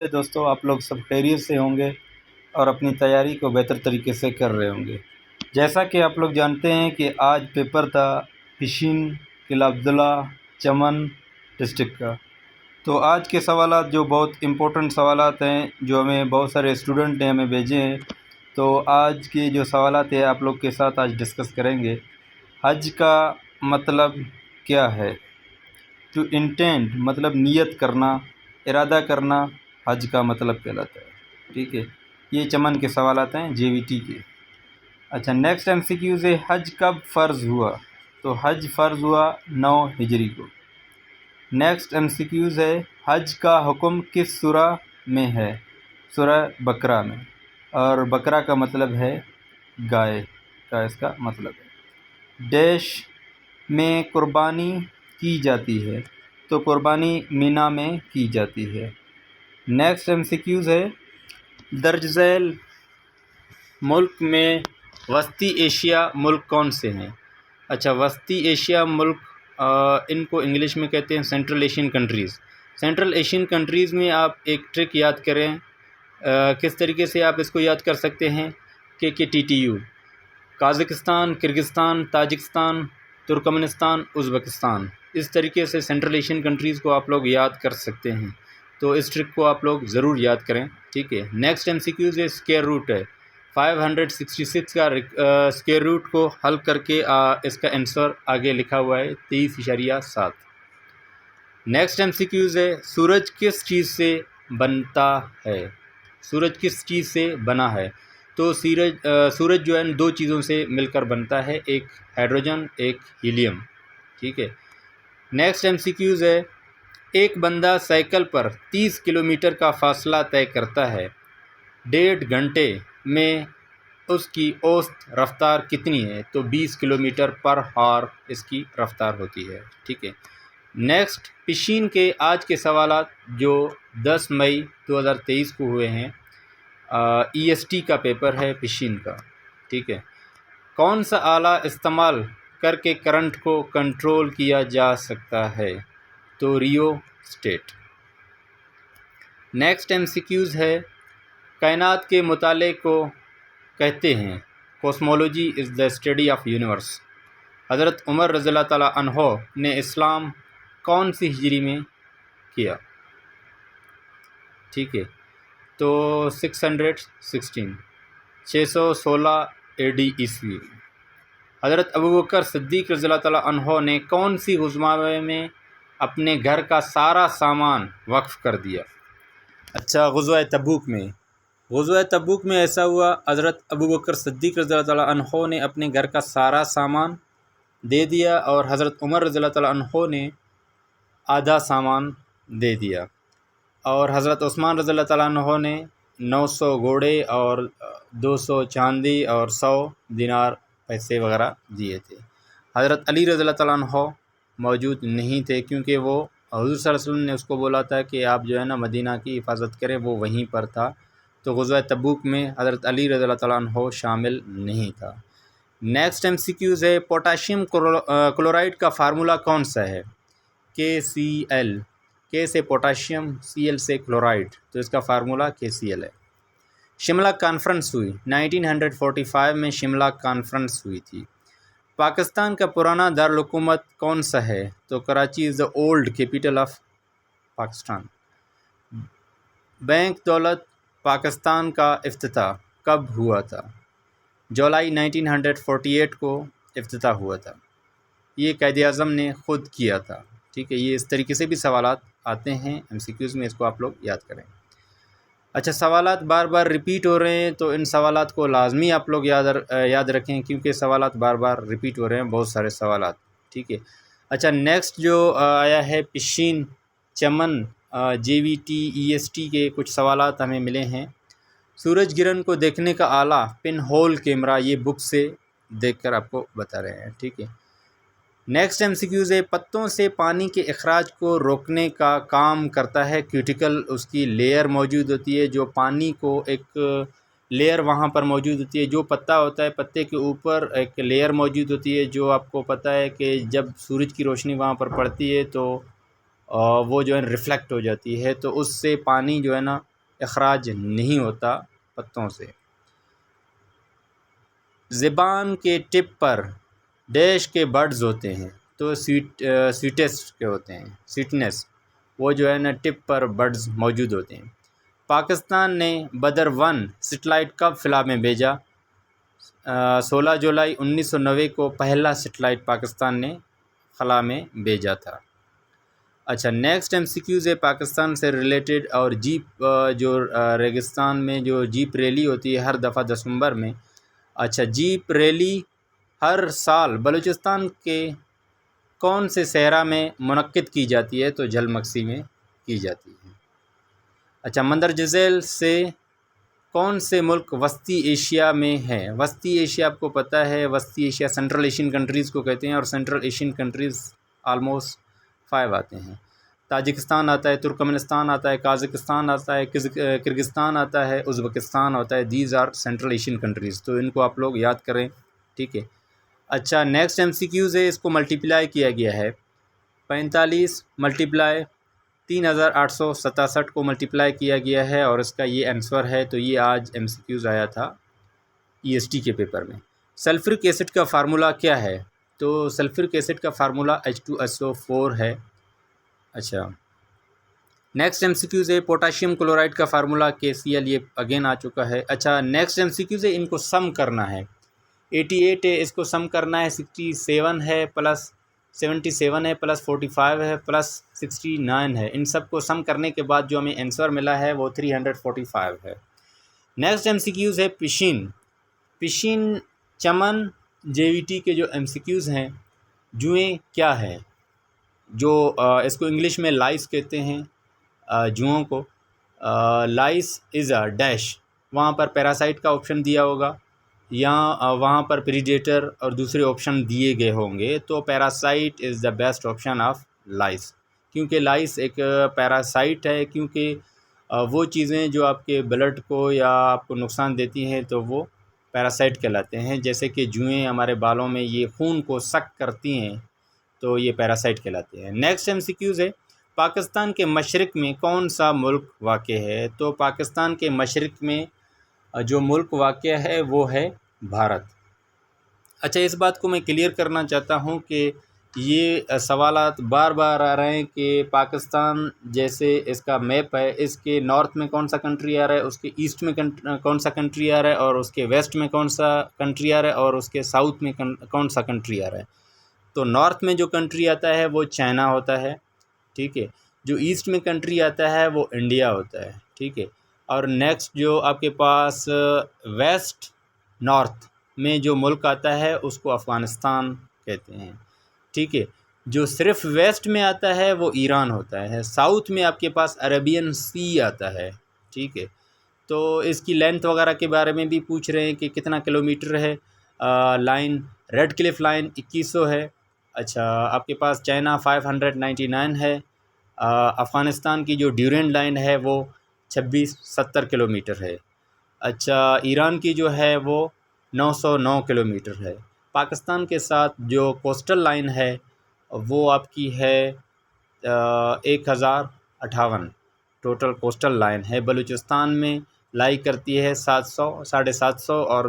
دوستو آپ لوگ سب خیریت سے ہوں گے اور اپنی تیاری کو بہتر طریقے سے کر رہے ہوں گے۔ جیسا کہ آپ لوگ جانتے ہیں کہ آج پیپر تھا پشین، قلعہ عبداللہ، چمن ڈسٹرکٹ کا۔ تو آج کے سوالات جو بہت امپورٹنٹ سوالات ہیں، جو ہمیں بہت سارے اسٹوڈنٹ نے ہمیں بھیجے ہیں، تو آج کے جو سوالات ہیں آپ لوگ کے ساتھ آج ڈسکس کریں گے۔ حج کا مطلب کیا ہے؟ ٹو انٹینڈ مطلب نیت کرنا، ارادہ کرنا، حج کا مطلب کہلاتا ہے۔ ٹھیک ہے، یہ چمن کے سوالات ہیں JVT کے۔ اچھا، نیکسٹ MCQز ہے حج کب فرض ہوا؟ تو حج فرض ہوا 9 ہجری کو۔ نیکسٹ MCQز ہے حج کا حکم کس سورہ میں ہے؟ سورہ بقرہ میں، اور بقرہ کا مطلب ہے گائے کا، اس کا مطلب ہے۔ ڈیش میں قربانی کی جاتی ہے؟ تو قربانی مینا میں کی جاتی ہے۔ نیکسٹ MCQز ہے درج ذیل ملک میں وسطی ایشیا ملک کون سے ہیں؟ اچھا، وسطی ایشیا ملک ان کو انگلش میں کہتے ہیں central Asian countries. Central Asian countries میں آپ ایک ٹرک یاد کریں، کس طریقے سے آپ اس کو یاد کر سکتے ہیں؟ KKTTU، Kazakhstan, Kyrgyzstan, Tajikistan, Turkmenistan, Uzbekistan. اس طریقے سے سینٹرل ایشین کنٹریز کو آپ لوگ یاد کر سکتے ہیں، تو اس ٹرک کو آپ لوگ ضرور یاد کریں۔ ٹھیک ہے، نیکسٹ MCQز ہے اسکیئر روٹ ہے 566 کا اسکیئر روٹ کو حل کر کے اس کا آنسر آگے لکھا ہوا ہے 23.7۔ نیکسٹ MCQز ہے سورج کس چیز سے بنتا ہے؟ سورج کس چیز سے بنا ہے؟ تو سورج جو ہے دو چیزوں سے مل کر بنتا ہے، ایک ہائیڈروجن، ایک ہیلیم۔ ٹھیک ہے، نیکسٹ MCQز ہے ایک بندہ سائیکل پر 30 کلومیٹر کا فاصلہ طے کرتا ہے، 1.5 گھنٹے میں اس کی اوسط رفتار کتنی ہے؟ تو 20 کلومیٹر پر ہار اس کی رفتار ہوتی ہے۔ ٹھیک ہے، نیکسٹ پشین کے آج کے سوالات جو 10 مئی 2023 کو ہوئے ہیں، EST کا پیپر ہے پشین کا۔ ٹھیک ہے، کون سا آلہ استعمال کر کے کرنٹ کو کنٹرول کیا جا سکتا ہے؟ تو ریو اسٹیٹ۔ نیکسٹ MCQز ہے کائنات کے مطالعے کو کہتے ہیں کوسمولوجی از دا اسٹڈی آف یونیورس۔ حضرت عمر رضی اللہ تعالیٰ عنہ نے اسلام کون سی ہجری میں کیا؟ ٹھیک ہے، تو 616 AD عیسوی۔ حضرت ابوبکر صدیق رضی اللہ تعالیٰ عنہ نے کون سی غزوہ میں اپنے گھر کا سارا سامان وقف کر دیا؟ اچھا، غزوہ تبوک میں۔ غزوہ تبوک میں ایسا ہوا، حضرت ابوبکر صدیق رضی اللہ تعالیٰ عنہ نے اپنے گھر کا سارا سامان دے دیا، اور حضرت عمر رضی اللہ تعالیٰ عنہ نے آدھا سامان دے دیا، اور حضرت عثمان رضی اللہ تعالیٰ عنہ نے 900 گھوڑے اور 200 چاندی اور 100 دینار پیسے وغیرہ دیے تھے۔ حضرت علی رضی اللہ تعالیٰ عنہ موجود نہیں تھے، کیونکہ وہ حضور صلی اللہ علیہ وسلم نے اس کو بولا تھا کہ آپ جو ہے نا مدینہ کی حفاظت کریں، وہ وہیں پر تھا، تو غزوہ تبوک میں حضرت علی رضی اللہ تعالیٰ عنہ شامل نہیں تھا۔ نیکسٹ MCQز ہے پوٹاشیم کلورائڈ کا فارمولا کون سا ہے؟ KCl، K سے پوٹاشیم، Cl سے کلورائڈ، تو اس کا فارمولا KCl ہے۔ شملہ کانفرنس ہوئی 1945 میں، شملہ کانفرنس ہوئی تھی۔ پاکستان کا پرانا دارالحکومت کون سا ہے؟ تو Karachi is the old capital of Pakistan. Bank دولت پاکستان کا افتتاح کب ہوا تھا؟ جولائی 1948 کو افتتاح ہوا تھا، یہ قائد اعظم نے خود کیا تھا۔ ٹھیک ہے، یہ اس طریقے سے بھی سوالات آتے ہیں MCQز میں، اس کو آپ لوگ یاد کریں۔ اچھا، سوالات بار بار ریپیٹ ہو رہے ہیں، تو ان سوالات کو لازمی آپ لوگ یاد رکھیں، کیونکہ سوالات بار بار ریپیٹ ہو رہے ہیں، بہت سارے سوالات۔ ٹھیک ہے، اچھا، نیکسٹ جو آیا ہے پشین، چمن، JVT EST کے کچھ سوالات ہمیں ملے ہیں۔ سورج گرہن کو دیکھنے کا آلہ پن ہول کیمرہ، یہ بک سے دیکھ کر آپ کو بتا رہے ہیں۔ ٹھیک ہے، نیکسٹ MCQز ہے پتوں سے پانی کے اخراج کو روکنے کا کام کرتا ہے کیوٹیکل، اس کی لیئر موجود ہوتی ہے، جو پانی کو ایک لیئر وہاں پر موجود ہوتی ہے، جو پتا ہوتا ہے پتے کے اوپر ایک لیئر موجود ہوتی ہے، جو آپ کو پتہ ہے کہ جب سورج کی روشنی وہاں پر پڑتی ہے تو وہ جو ہے ریفلیکٹ ہو جاتی ہے، تو اس سے پانی جو ہے نا اخراج نہیں ہوتا پتوں سے۔ زبان کے ٹپ پر ڈیش کے برڈز ہوتے ہیں، تو سویٹسٹ کے ہوتے ہیں، سویٹنس، وہ جو ہے نا ٹپ پر برڈز موجود ہوتے ہیں۔ پاکستان نے بدر-1 سیٹلائٹ کب خلا میں بھیجا؟ 16 جولائی 1990 کو پہلا سیٹلائٹ پاکستان نے خلا میں بھیجا تھا۔ اچھا، نیکسٹ ایم سی کیوز ہے پاکستان سے ریلیٹڈ، اور جیپ جو ریگستان میں جو جیپ ریلی ہوتی ہے ہر دفعہ دسمبر میں، اچھا جیپ ریلی ہر سال بلوچستان کے کون سے صحرا میں منعقد کی جاتی ہے؟ تو جھیل مکسی میں کی جاتی ہے۔ اچھا، مندرجہ ذیل سے کون سے ملک وسطی ایشیا میں ہے؟ وسطی ایشیا آپ کو پتہ ہے، وسطی ایشیا سینٹرل ایشین کنٹریز کو کہتے ہیں، اور سینٹرل ایشین کنٹریز آلموسٹ 5 آتے ہیں۔ تاجکستان آتا ہے، ترکمنستان آتا ہے، قازقستان آتا ہے، کرغستان آتا ہے، ازبکستان ہوتا ہے۔ These are Central Asian countries, تو ان کو آپ لوگ یاد کریں، ٹھیک ہے۔ اچھا، نیکسٹ ایم سی کیوز ہے، اس کو ملٹیپلائی کیا گیا ہے، 45 ملٹیپلائی 3867 کو ملٹیپلائی کیا گیا ہے، اور اس کا یہ آنسر ہے۔ تو یہ آج ایم سی کیوز آیا تھا ای ایس ٹی کے پیپر میں۔ سلفرک ایسڈ کا فارمولا کیا ہے؟ تو سلفرک ایسڈ کا فارمولا H2SO4 ہے۔ اچھا، نیکسٹ ایم سی کیوز ہے، پوٹاشیم کلورائڈ کا فارمولا KCl، یہ اگین آ چکا ہے۔ اچھا، نیکسٹ ایم سی کیوز ہے، ان کو سم کرنا ہے۔ 88 ہے، اس کو سم کرنا ہے، 67 ہے پلس 77 ہے پلس 45 ہے پلس 69 ہے، ان سب کو سم کرنے کے بعد جو ہمیں آنسر ملا ہے وہ 345 ہے۔ نیکسٹ ایم سی کیوز ہے پشین، چمن، JVT کے جو ایم سی کیوز ہیں، جوئیں کیا ہے؟ جو اس کو انگلش میں لائس کہتے ہیں، جوؤں کو۔ لائس از اے ڈیش، وہاں پر پیراسائٹ کا آپشن دیا ہوگا، یا وہاں پر پریڈیٹر اور دوسرے آپشن دیے گئے ہوں گے، تو parasite is the best option of lice, کیونکہ لائس ایک پیراسائٹ ہے، کیونکہ وہ چیزیں جو آپ کے بلڈ کو یا آپ کو نقصان دیتی ہیں تو وہ پیراسائٹ کہلاتے ہیں، جیسے کہ جوئیں ہمارے بالوں میں یہ خون کو سک کرتی ہیں، تو یہ پیراسائٹ کہلاتے ہیں۔ نیکسٹ ایم سی کیوز ہے، پاکستان کے مشرق میں کون سا ملک واقع ہے؟ تو پاکستان کے مشرق میں جو ملک واقع ہے وہ ہے بھارت۔ اچھا، اس بات کو میں کلیئر کرنا چاہتا ہوں کہ یہ سوالات بار بار آ رہے ہیں کہ پاکستان جیسے اس کا میپ ہے، اس کے نارتھ میں کون سا کنٹری آ رہا ہے، اس کے ایسٹ میں کون سا کنٹری آ رہا ہے، اور اس کے ویسٹ میں کون سا کنٹری آ رہا ہے، اور اس کے ساؤتھ میں کون سا کنٹری آ رہا ہے۔ تو نارتھ میں جو کنٹری آتا ہے وہ چائنا ہوتا ہے، ٹھیک ہے۔ جو ایسٹ میں کنٹری آتا ہے وہ انڈیا ہوتا ہے، ٹھیک ہے۔ اور نیکسٹ جو آپ کے پاس ویسٹ نارتھ میں جو ملک آتا ہے اس کو افغانستان کہتے ہیں، ٹھیک ہے۔ جو صرف ویسٹ میں آتا ہے وہ ایران ہوتا ہے۔ ساؤتھ میں آپ کے پاس عربین سی آتا ہے، ٹھیک ہے۔ تو اس کی لینتھ وغیرہ کے بارے میں بھی پوچھ رہے ہیں کہ کتنا کلومیٹر ہے لائن۔ ریڈ کلف لائن 2100 ہے۔ اچھا، آپ کے پاس چائنا 599 ہے۔ افغانستان کی جو ڈیورینڈ لائن ہے وہ 2670 کلومیٹر ہے۔ اچھا، ایران کی جو ہے وہ 909 کلومیٹر ہے۔ پاکستان کے ساتھ جو کوسٹل لائن ہے وہ آپ کی ہے 1058 ٹوٹل کوسٹل لائن ہے۔ بلوچستان میں لائی کرتی ہے 700 750 اور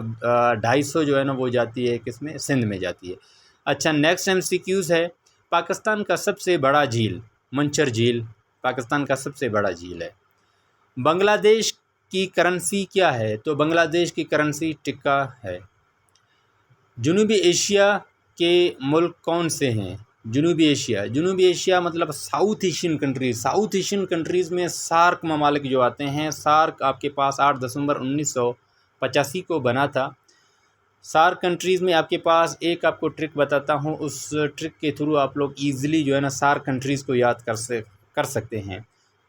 250 جو ہے نا وہ جاتی ہے کس میں؟ سندھ میں جاتی ہے۔ اچھا، نیکسٹ ایم سی کیوز ہے، پاکستان کا سب سے بڑا جھیل، منچر جھیل پاکستان کا سب سے بڑا جھیل ہے۔ بنگلہ دیش کی کرنسی کیا ہے؟ تو بنگلہ دیش کی کرنسی ٹکا ہے۔ جنوبی ایشیا کے ملک کون سے ہیں؟ جنوبی ایشیا مطلب south Asian countries. South Asian countries میں سارک ممالک جو آتے ہیں، سارک آپ کے پاس 8 دسمبر 1985 کو بنا تھا۔ سارک کنٹریز میں آپ کے پاس ایک آپ کو ٹرک بتاتا ہوں، اس ٹرک کے تھرو آپ لوگ ایزیلی جو ہے نا سارک کنٹریز کو یاد کر سکتے ہیں۔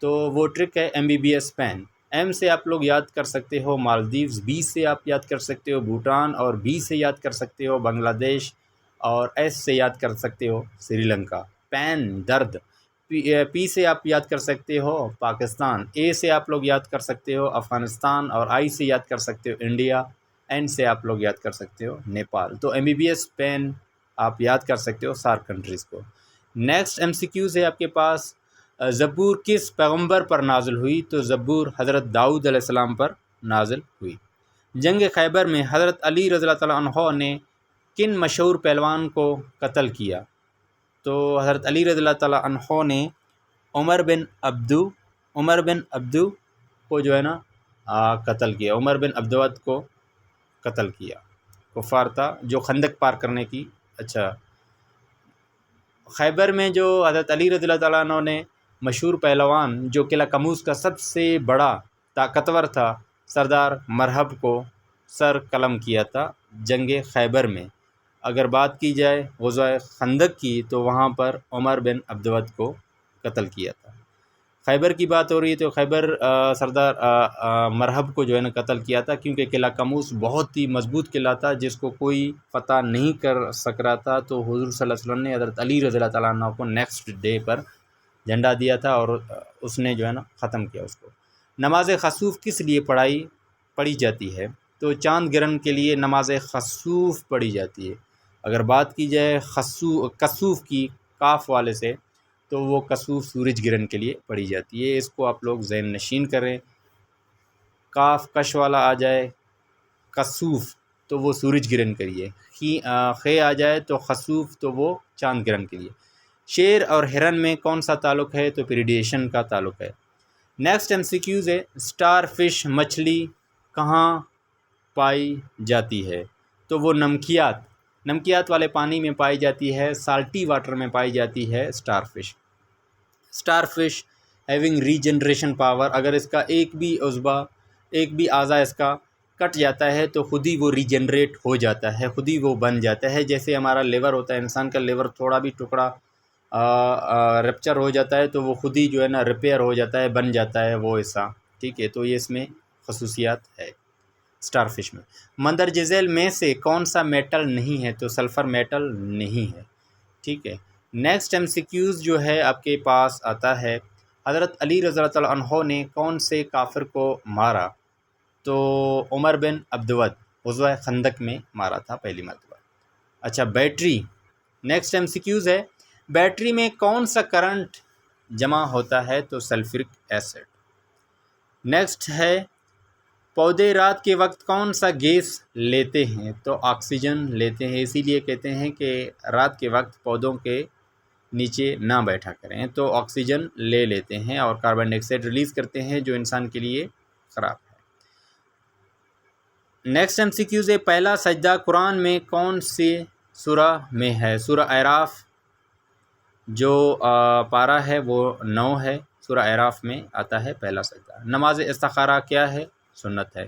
تو وہ ٹرک ہے MBBS پین۔ M سے آپ لوگ یاد کر سکتے ہو مالدیوز، B سے آپ یاد کر سکتے ہو بھوٹان، اور B سے یاد کر سکتے ہو بنگلہ دیش، اور S سے یاد کر سکتے ہو سری لنکا۔ پین درد، P سے آپ یاد کر سکتے ہو پاکستان، A سے آپ لوگ یاد کر سکتے ہو افغانستان، اور I سے یاد کر سکتے ہو انڈیا، N سے آپ لوگ یاد کر سکتے ہو نیپال۔ تو MBBS پین آپ یاد کر سکتے ہو سارک کنٹریز کو۔ نیکسٹ MCQs ہے آپ کے پاس، زبور کس پیغمبر پر نازل ہوئی؟ تو زبور حضرت داؤد علیہ السلام پر نازل ہوئی۔ جنگ خیبر میں حضرت علی رضی اللہ تعالیٰ عنہ نے کن مشہور پہلوان کو قتل کیا؟ تو حضرت علی رضی اللہ تعالیٰ عنہ نے عمر بن عبدو کو جو ہے نا قتل کیا، عمر بن عبدود کو قتل کیا۔ کفار تھا جو خندق پار کرنے کی خیبر میں جو حضرت علی رضی اللہ تعالیٰ عنہ نے مشہور پہلوان جو قلعہ قموس کا سب سے بڑا طاقتور تھا سردار مرہب کو سر قلم کیا تھا جنگ خیبر میں۔ اگر بات کی جائے غزوہ خندق کی تو وہاں پر عمر بن عبدود کو قتل کیا تھا۔ خیبر کی بات ہو رہی ہے تو خیبر سردار مرہب کو جو ہے نا قتل کیا تھا، کیونکہ قلعہ قموس بہت ہی مضبوط قلعہ تھا جس کو کوئی فتح نہیں کر سک رہا تھا، تو حضور صلی اللہ علیہ وسلم نے حضرت علی رضی اللہ تعالیٰ عنہ کو نیکسٹ ڈے پر جھنڈا دیا تھا اور اس نے جو ہے نا ختم کیا اس کو۔ نماز خسوف کس لیے پڑھی جاتی ہے؟ تو چاند گرہن کے لیے نماز خسوف پڑھی جاتی ہے۔ اگر بات کی جائے کسوف کی کاف والے سے تو وہ کسوف سورج گرہن کے لیے پڑھی جاتی ہے۔ اس کو آپ لوگ ذہن نشین کریں، کاف کش والا آ جائے کسوف تو وہ سورج گرہن کے لیے، خے آ جائے تو خسوف تو وہ چاند گرہن کے لیے۔ شیر اور ہرن میں کون سا تعلق ہے؟ تو پریڈیشن کا تعلق ہے۔ نیکسٹ MCQs ہے، اسٹار فش مچھلی کہاں پائی جاتی ہے؟ تو وہ نمکیات والے پانی میں پائی جاتی ہے، سالٹی واٹر میں پائی جاتی ہے star fish having regeneration power, اگر اس کا ایک بھی اعضا اس کا کٹ جاتا ہے تو خود ہی وہ ریجنریٹ ہو جاتا ہے، خود ہی وہ بن جاتا ہے۔ جیسے ہمارا لیور ہوتا ہے، انسان کا لیور تھوڑا بھی ٹکڑا ریپچر ہو جاتا ہے تو وہ خود ہی جو ہے نا ریپیئر ہو جاتا ہے، بن جاتا ہے وہ حصہ، ٹھیک ہے۔ تو یہ اس میں خصوصیات ہے اسٹار فش میں۔ مندرجہ ذیل میں سے کون سا میٹل نہیں ہے؟ تو سلفر میٹل نہیں ہے، ٹھیک ہے۔ نیکسٹ MCQs جو ہے آپ کے پاس آتا ہے، حضرت علی رضی اللہ تعالیٰ عنہ نے کون سے کافر کو مارا؟ تو عمر بن عبدود غزوہ خندق میں مارا تھا پہلی مرتبہ۔ بیٹری، نیکسٹ MCQs ہے، بیٹری میں کون سا کرنٹ جمع ہوتا ہے؟ تو سلفرک ایسڈ۔ نیکسٹ ہے، پودے رات کے وقت کون سا گیس لیتے ہیں؟ تو آکسیجن لیتے ہیں، اسی لیے کہتے ہیں کہ رات کے وقت پودوں کے نیچے نہ بیٹھا کریں، تو آکسیجن لے لیتے ہیں اور کاربن ڈائی آکسائڈ ریلیز کرتے ہیں جو انسان کے لیے خراب ہے۔ نیکسٹ MCQs ہے، پہلا سجدہ قرآن میں کون سی سورہ میں ہے؟ سورہ اعراف جو پارہ ہے وہ 9 ہے، سورہ اعراف میں آتا ہے پہلا سجدہ۔ نماز استخارہ کیا ہے؟ سنت ہے۔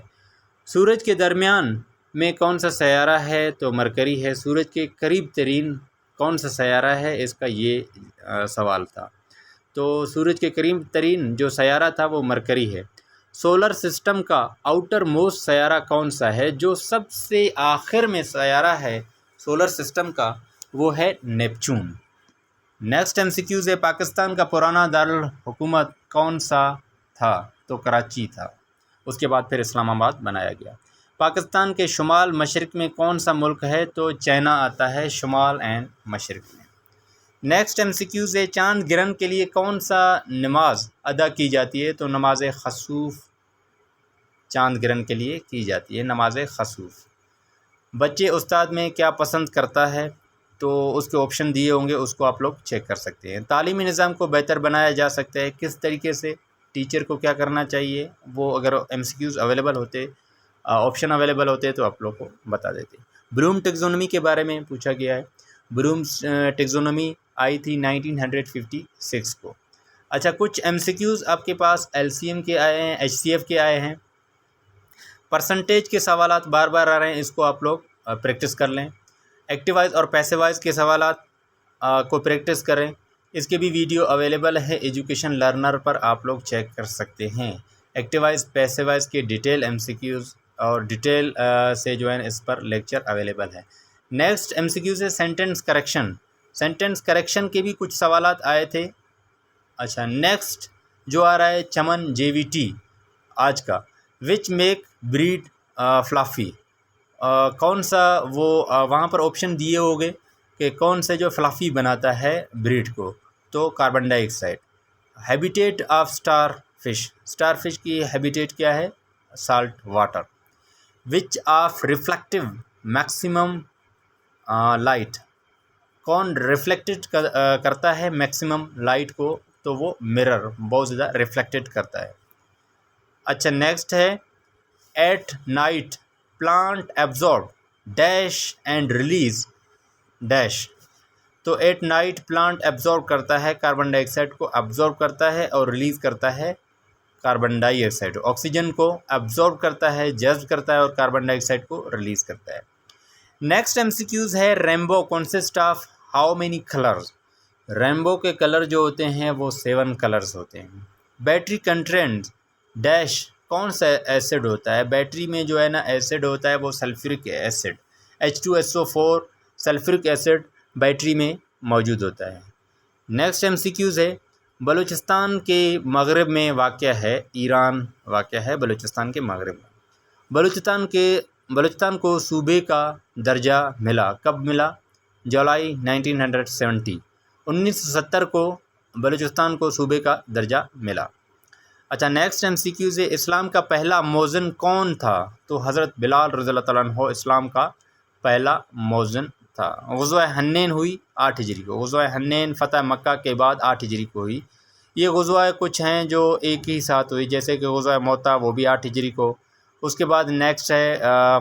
سورج کے درمیان میں کون سا سیارہ ہے؟ تو مرکری ہے۔ سورج کے قریب ترین کون سا سیارہ ہے؟ اس کا یہ سوال تھا۔ تو سورج کے قریب ترین جو سیارہ تھا وہ مرکری ہے۔ سولر سسٹم کا آؤٹر موسٹ سیارہ کون سا ہے؟ جو سب سے آخر میں سیارہ ہے سولر سسٹم کا وہ ہے نیپچون۔ نیکسٹ MCQs ہے، پاکستان کا پرانا دارالحکومت کون سا تھا؟ تو کراچی تھا، اس کے بعد پھر اسلام آباد بنایا گیا۔ پاکستان کے شمال مشرق میں کون سا ملک ہے؟ تو چائنا آتا ہے شمال اینڈ مشرق میں۔ نیکسٹ MCQs ہے، چاند گرہن کے لیے کون سا نماز ادا کی جاتی ہے؟ تو نماز خسوف چاند گرہن کے لیے کی جاتی ہے، نماز خسوف۔ بچے استاد میں کیا پسند کرتا ہے؟ تو اس کے آپشن دیے ہوں گے، اس کو آپ لوگ چیک کر سکتے ہیں۔ تعلیمی نظام کو بہتر بنایا جا سکتا ہے کس طریقے سے؟ ٹیچر کو کیا کرنا چاہیے؟ وہ اگر MCQs اویلیبل ہوتے، آپشن اویلیبل ہوتے تو آپ لوگ کو بتا دیتے۔ بلوم ٹیکزونومی کے بارے میں پوچھا گیا ہے۔ بلوم ٹیکزونومی آئی تھی 1956 کو۔ کچھ MCQs آپ کے پاس LCM کے آئے ہیں، HCF کے آئے ہیں۔ پرسنٹیج کے سوالات بار بار آ رہے ہیں، اس کو آپ لوگ پریکٹس کر لیں۔ ایکٹیوائز اور پیسیوائز کے سوالات کو پریکٹس کریں، اس کے بھی ویڈیو اویلیبل ہے ایجوکیشن لرنر پر، آپ لوگ چیک کر سکتے ہیں۔ ایکٹیوائز پیسیوائز کے ڈیٹیل MCQs اور ڈیٹیل سے جو ہے اس پر لیکچر اویلیبل ہے۔ نیکسٹ MCQs ہے سینٹنس کریکشن کے بھی کچھ سوالات آئے تھے۔ نیکسٹ جو آ رہا ہے چمن JVT آج کا، وچ میک بریڈ فلافی، کون سا وہ وہاں پر آپشن دیے ہوگے کہ کون سے جو فلافی بناتا ہے بریڈ کو؟ تو کاربن ڈائی oxide, habitat of star fish کی ہیبیٹیٹ کیا ہے؟ Salt water. Which of reflective maximum light, کون ریفلیکٹڈ کرتا ہے میکسیمم لائٹ کو؟ تو وہ مرر بہت زیادہ ریفلیکٹڈ کرتا ہے. اچھا نیکسٹ ہے at night plant absorb dash and release dash. تو ایٹ نائٹ پلانٹ ایبزارب کرتا ہے کاربن ڈائی آکسائڈ کو، ایبزارب کرتا ہے اور ریلیز کرتا ہے کاربن ڈائی آکسائڈ. آکسیجن کو ایبزارب کرتا ہے، جذب کرتا ہے، اور کاربن ڈائی آکسائڈ کو ریلیز کرتا ہے. نیکسٹ ایم سی کیوز ہے rainbow consist of how many colours. Rainbow کے کلر جو ہوتے ہیں وہ 7 کلرز ہوتے ہیں. بیٹری کنٹینٹ ڈیش کون سا ایسڈ ہوتا ہے؟ بیٹری میں جو ہے نا ایسڈ ہوتا ہے وہ سلفرک ایسڈ، H2SO4 سلفرک ایسڈ بیٹری میں موجود ہوتا ہے. نیکسٹ ایم سی کیوز ہے بلوچستان کے مغرب میں واقع ہے. ایران واقع ہے بلوچستان کے مغرب میں. بلوچستان کو صوبے کا درجہ ملا، کب ملا؟ جولائی 1970. 1970 کو بلوچستان کو صوبے کا درجہ ملا. اچھا نیکسٹ ایم سی کیوز ہے اسلام کا پہلا مؤذن کون تھا؟ تو حضرت بلال رضی اللہ تعالیٰ عنہ اسلام کا پہلا مؤذن تھا. غزوہ حنین ہوئی 8 ہجری کو. غزوہ حنین فتح مکہ کے بعد 8 ہجری کو ہوئی. یہ غزوہ کچھ ہیں جو ایک ہی ساتھ ہوئی، جیسے کہ غزوہ موتا وہ بھی 8 ہجری کو. اس کے بعد نیکسٹ ہے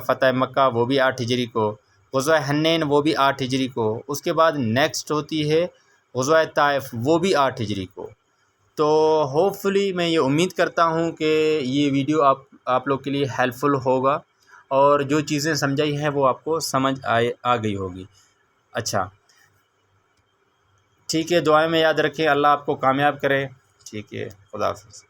فتح مکہ وہ بھی 8 ہجری کو. غزوہ حنین وہ بھی 8 ہجری کو. اس کے بعد نیکسٹ ہوتی ہے غزوہ طائف وہ بھی 8 ہجری کو. تو ہوپ فلی میں یہ امید کرتا ہوں کہ یہ ویڈیو آپ لوگ کے لیے ہیلپ فل ہوگا، اور جو چیزیں سمجھائی ہیں وہ آپ کو سمجھ آ گئی ہوگی. اچھا ٹھیک ہے، دعائیں میں یاد رکھیں، اللہ آپ کو کامیاب کرے. ٹھیک ہے، خدا حافظ.